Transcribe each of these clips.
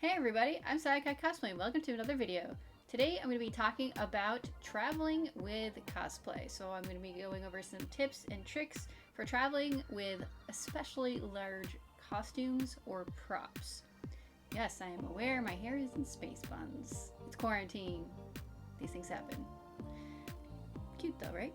Hey everybody, I'm Sayaka Cosplay and welcome to another video. Today I'm going to be talking about traveling with cosplay. So I'm going to be going over some tips and tricks for traveling with especially large costumes or props. Yes, I am aware my hair is in space buns. It's quarantine. These things happen. Cute though, right?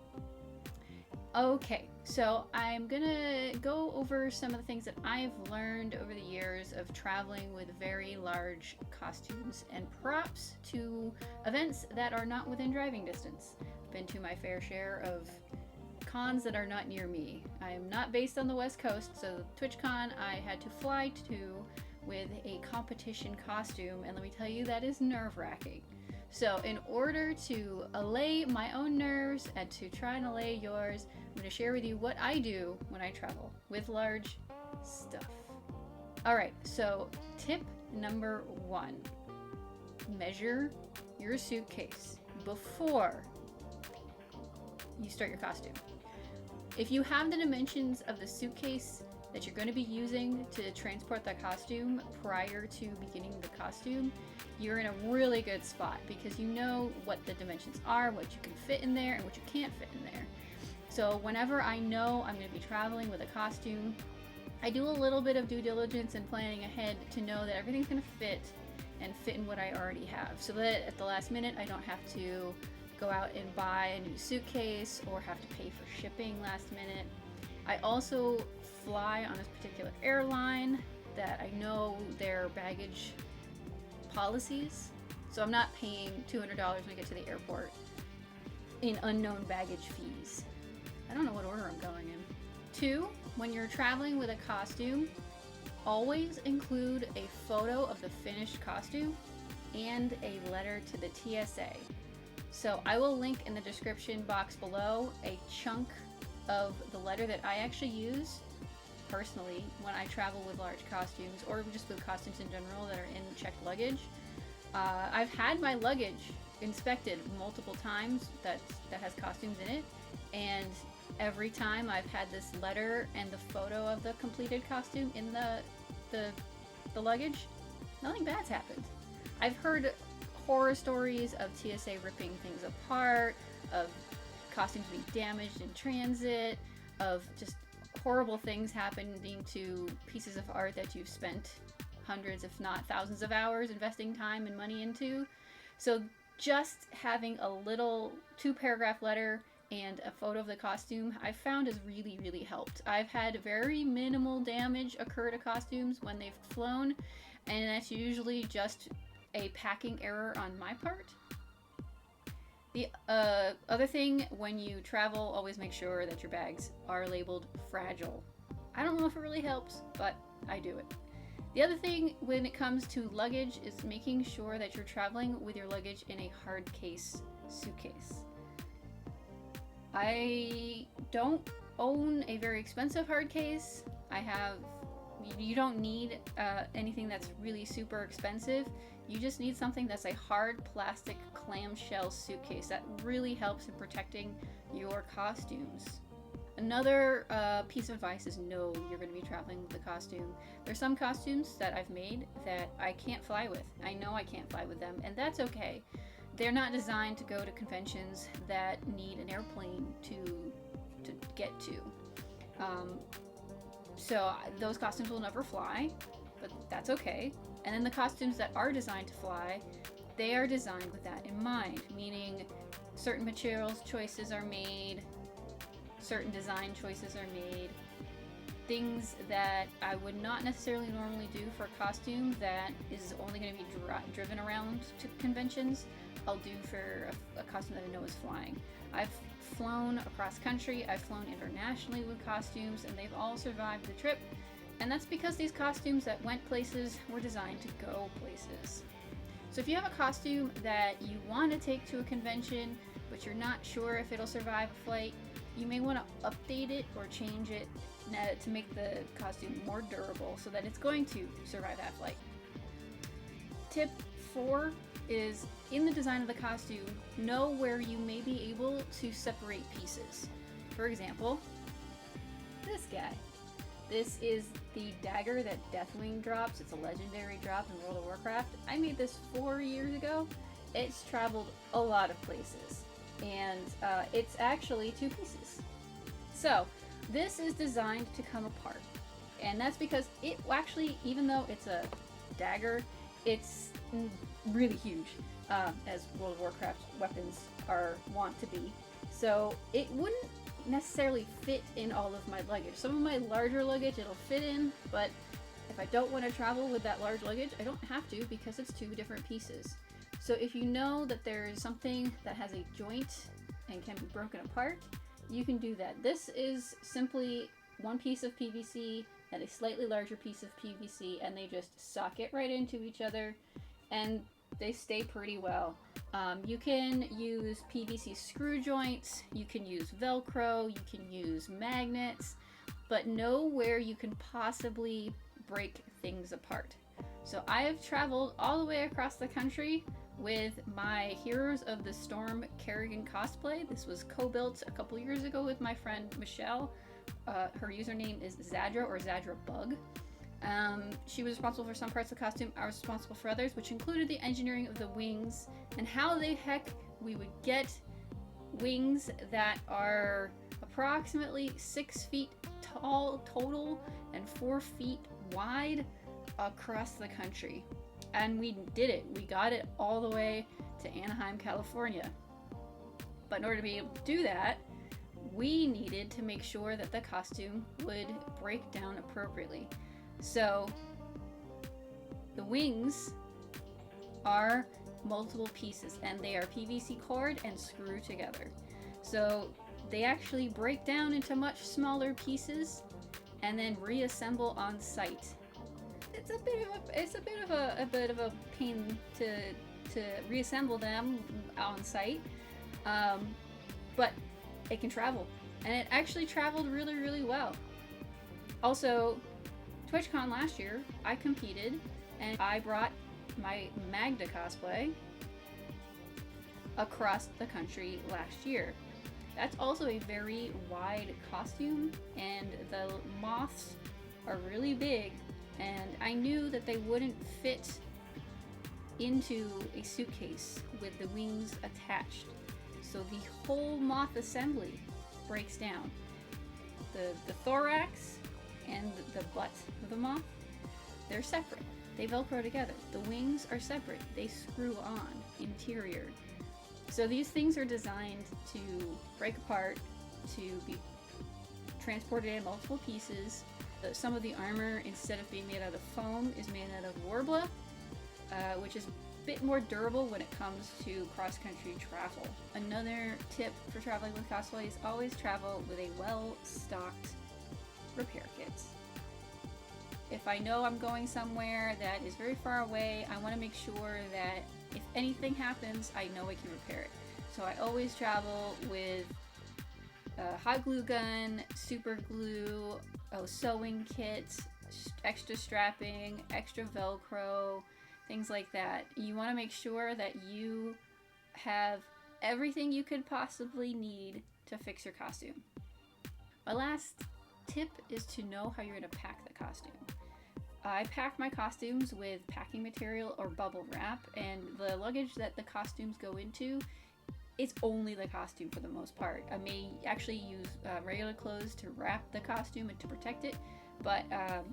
Okay, so I'm gonna go over some of the things that I've learned over the years of traveling with very large costumes and props to events that are not within driving distance. I've been to my fair share of cons that are not near me. I am not based on the West Coast, so TwitchCon I had to fly to with a competition costume, and let me tell you, that is nerve-wracking. So in order to allay my own nerves and to try and allay yours, I'm going to share with you what I do when I travel with large stuff. Alright, so tip number 1. Measure your suitcase before you start your costume. If you have the dimensions of the suitcase that you're going to be using to transport the costume prior to beginning the costume, you're in a really good spot because you know what the dimensions are, what you can fit in there, and what you can't fit in there. So whenever I know I'm going to be traveling with a costume, I do a little bit of due diligence and planning ahead to know that everything's going to fit and fit in what I already have, so that at the last minute I don't have to go out and buy a new suitcase or have to pay for shipping last minute. I also fly on this particular airline that I know their baggage policies, so I'm not paying $200 when I get to the airport in unknown baggage fees. I don't know what order I'm going in. 2, when you're traveling with a costume, always include a photo of the finished costume and a letter to the TSA. So I will link in the description box below a chunk of the letter that I actually use personally when I travel with large costumes, or just with costumes in general that are in checked luggage. I've had my luggage inspected multiple times that has costumes in it, and every time I've had this letter and the photo of the completed costume in the luggage, nothing bad's happened. I've heard horror stories of TSA ripping things apart, of costumes being damaged in transit, of just horrible things happening to pieces of art that you've spent hundreds, if not thousands of hours investing time and money into. So just having a little 2-paragraph letter and a photo of the costume, I found has really helped. I've had very minimal damage occur to costumes when they've flown, and that's usually just a packing error on my part. The other thing, when you travel, always make sure that your bags are labeled fragile. I don't know if it really helps, but I do it. The other thing when it comes to luggage is making sure that you're traveling with your luggage in a hard case suitcase. I don't own a very expensive hard case. You don't need anything that's really super expensive. You just need something that's a hard plastic clamshell suitcase. That really helps in protecting your costumes. Another piece of advice is know you're going to be traveling with the costume. There's some costumes that I've made that I can't fly with. I know I can't fly with them, and that's okay. They're not designed to go to conventions that need an airplane to get to. So those costumes will never fly, but that's okay. And then the costumes that are designed to fly, they are designed with that in mind, meaning certain materials choices are made, certain design choices are made, things that I would not necessarily normally do for a costume that is only going to be driven around to conventions, I'll do for a costume that I know is flying. I've flown across country, I've flown internationally with costumes, and they've all survived the trip. And that's because these costumes that went places were designed to go places. So if you have a costume that you want to take to a convention, but you're not sure if it'll survive a flight, you may want to update it or change it to make the costume more durable so that it's going to survive that flight. Tip 4 is, in the design of the costume, know where you may be able to separate pieces. For example, this guy. This is the dagger that Deathwing drops. It's a legendary drop in World of Warcraft. I made this 4 years ago. It's traveled a lot of places, and it's actually 2 pieces. So this is designed to come apart, and that's because it actually, even though it's a dagger, it's really huge, as World of Warcraft weapons are wont to be. So it wouldn't necessarily fit in all of my luggage. Some of my larger luggage it'll fit in, but if I don't want to travel with that large luggage, I don't have to, because it's 2 different pieces. So if you know that there's something that has a joint and can be broken apart, you can do that. This is simply 1 piece of PVC and a slightly larger piece of PVC, and they just socket right into each other, and they stay pretty well. You can use PVC screw joints, you can use Velcro, you can use magnets, but know where you can possibly break things apart. So I have traveled all the way across the country with my Heroes of the Storm Kerrigan cosplay. This was co-built a couple years ago with my friend Michelle. Her username is Zadra or Zadra Bug. She was responsible for some parts of the costume. I was responsible for others, which included the engineering of the wings and how the heck we would get wings that are approximately 6 feet tall total and 4 feet wide across the country. And we did it. We got it all the way to Anaheim, California. But in order to be able to do that, we needed to make sure that the costume would break down appropriately. So the wings are multiple pieces, and they are PVC cord and screw together. So they actually break down into much smaller pieces and then reassemble on site. It's a bit of a pain to reassemble them on site, but it can travel, and it actually traveled really well. Also, TwitchCon last year, I competed, and I brought my Magda cosplay across the country last year. That's also a very wide costume, and the moths are really big, and I knew that they wouldn't fit into a suitcase with the wings attached. So the whole moth assembly breaks down. The thorax and the butt of the moth, they're separate. They Velcro together. The wings are separate. They screw on interior. So these things are designed to break apart, to be transported in multiple pieces. Some of the armor, instead of being made out of foam, is made out of worbla, which is a bit more durable when it comes to cross-country travel. Another tip for traveling with cosplay is always travel with a well-stocked repair kit. If I know I'm going somewhere that is very far away, I want to make sure that if anything happens, I know I can repair it. So I always travel with a hot glue gun, super glue, a sewing kit, extra strapping, extra Velcro, things like that. You want to make sure that you have everything you could possibly need to fix your costume. My last tip is to know how you're going to pack the costume. I pack my costumes with packing material or bubble wrap, and the luggage that the costumes go into, it's only the costume for the most part. I may actually use regular clothes to wrap the costume and to protect it, but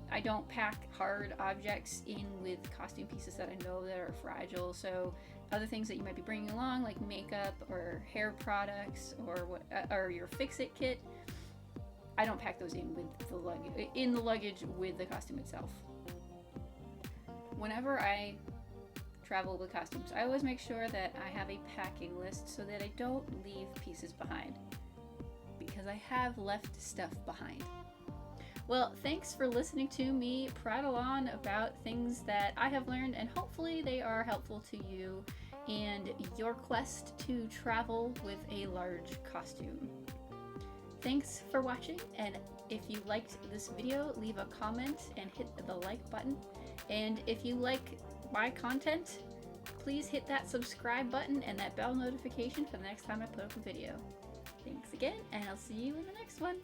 I don't pack hard objects in with costume pieces that I know that are fragile. So other things that you might be bringing along, like makeup or hair products or your fix-it kit, I don't pack those in with the luggage with the costume itself. Whenever I travel with costumes, I always make sure that I have a packing list so that I don't leave pieces behind, because I have left stuff behind. Well, thanks for listening to me prattle on about things that I have learned, and hopefully they are helpful to you and your quest to travel with a large costume. Thanks for watching, and if you liked this video, leave a comment and hit the like button. And if you like my content, please hit that subscribe button and that bell notification for the next time I put up a video. Thanks again, and I'll see you in the next one.